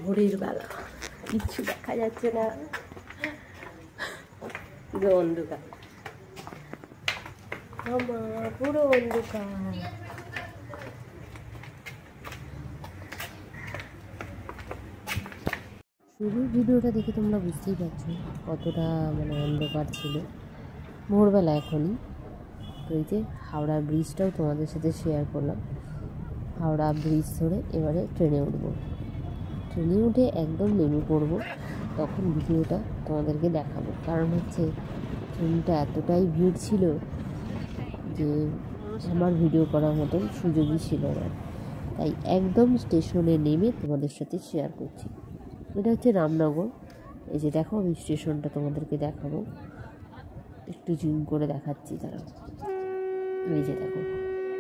ভোরের বেলা কিচ্ছু দেখা যাচ্ছে না, পুরো অন্ধকার, পুরো অন্ধকার। শুরুর ভিডিওটা দেখে তোমরা বুঝতেই পারছো কতটা মানে অন্ধকার ছিল ভোরবেলা এখনই। তো এই যে হাওড়া ব্রিজটাও তোমাদের সাথে শেয়ার করলাম। হাওড়া ব্রিজ ধরে এবারে ট্রেনে উঠবো। ট্রেনে উঠে একদম নেমে পড়বো, তখন ভিডিওটা তোমাদেরকে দেখাবো। কারণ হচ্ছে ট্রেনটা এতটাই ভিড় ছিল যে আমার ভিডিও করার মতন সুযোগই ছিল না, তাই একদম স্টেশনে নেমে তোমাদের সাথে শেয়ার করছি। এটা হচ্ছে রামনগর। এই যে দেখো, আমি স্টেশনটা তোমাদেরকে দেখাবো, একটু জুম করে দেখাচ্ছি তারা। এই যে দেখো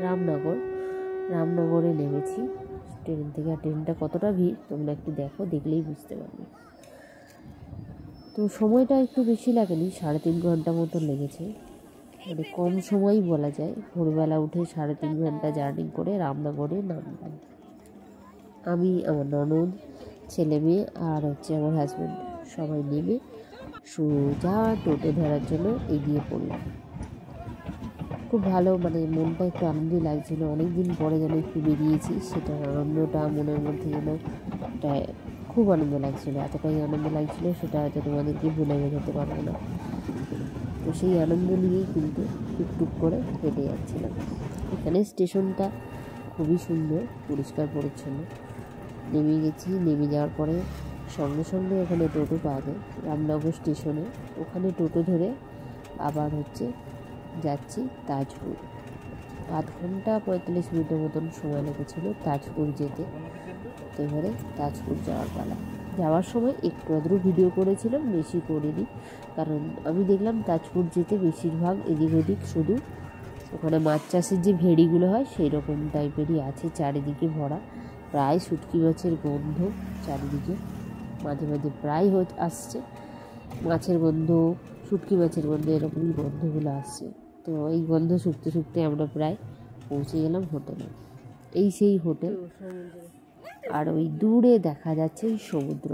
রামনগর, রামনগরে নেমেছি ট্রেন থেকে। আর ট্রেনটা কতটা ভিড় তোমরা একটু দেখো, দেখলেই বুঝতে পারবে। তো সময়টা একটু বেশি লাগেনি, 3.5 ঘন্টা মতো লেগেছে, মানে কম সময়ই বলা যায়। ভোরবেলা উঠে 3.5 ঘন্টা জার্নি করে রামনগরে নামলাম। আমি, আমার ননদ, ছেলে মেয়ে আর হচ্ছে আমার হাজব্যান্ড, সবাই নেমে সোজা টোটো ধরার জন্য এগিয়ে পড়লাম। খুব ভালো, মানে মনটা একটু আনন্দই লাগছিলো। অনেক দিন পরে যেন একটু বেরিয়েছি, সেটার আনন্দটা মনের মধ্যে যেন একটা খুব আনন্দ লাগছিলো। এতটাই আনন্দ লাগছিলো সেটা হয়তো তোমাদেরকে বলে বোঝাতে পারবো না। তো সেই আনন্দ নিয়েই কিন্তু টুকটুক করে হেঁটে যাচ্ছিলাম। এখানে স্টেশনটা খুবই সুন্দর, পরিষ্কার পরিচ্ছন্ন। নেমে গেছি, নেমে যাওয়ার পরে সঙ্গে সঙ্গে ওখানে টোটো পাওয়া যায় রামনগর স্টেশনে। ওখানে টোটো ধরে আবার হচ্ছে যাচ্ছি তাজপুর। 8 ঘন্টা 45 মিনিটের মতন সময় লেগেছিলো তাজপুর যেতে। তো এবারে তাজপুর যাওয়ার পালা। যাওয়ার সময় একটু আধটু ভিডিও করেছিলাম, বেশি করিনি, কারণ আমি দেখলাম তাজপুর যেতে বেশিরভাগ এদিক ওদিক শুধু ওখানে মাছ চাষের যে ভেড়িগুলো হয় সেই রকম টাইপেরই আছে, চারিদিকে ভরা। প্রায় শুটকি মাছের গন্ধ চারিদিকে, মাঝে মাঝে প্রায় আসছে মাছের গন্ধ, শুটকি মাছের গন্ধ, এরকমই গন্ধগুলো আসছে। তো এই গন্ধ শুকতে শুকতে আমরা প্রায় পৌঁছে গেলাম হোটেলে। এই সেই হোটেল, আর ওই দূরে দেখা যাচ্ছে এই সমুদ্র।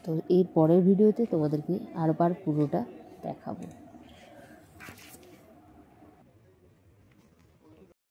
তো এর পরের ভিডিওতে তোমাদেরকে আরবার পুরোটা দেখাবো।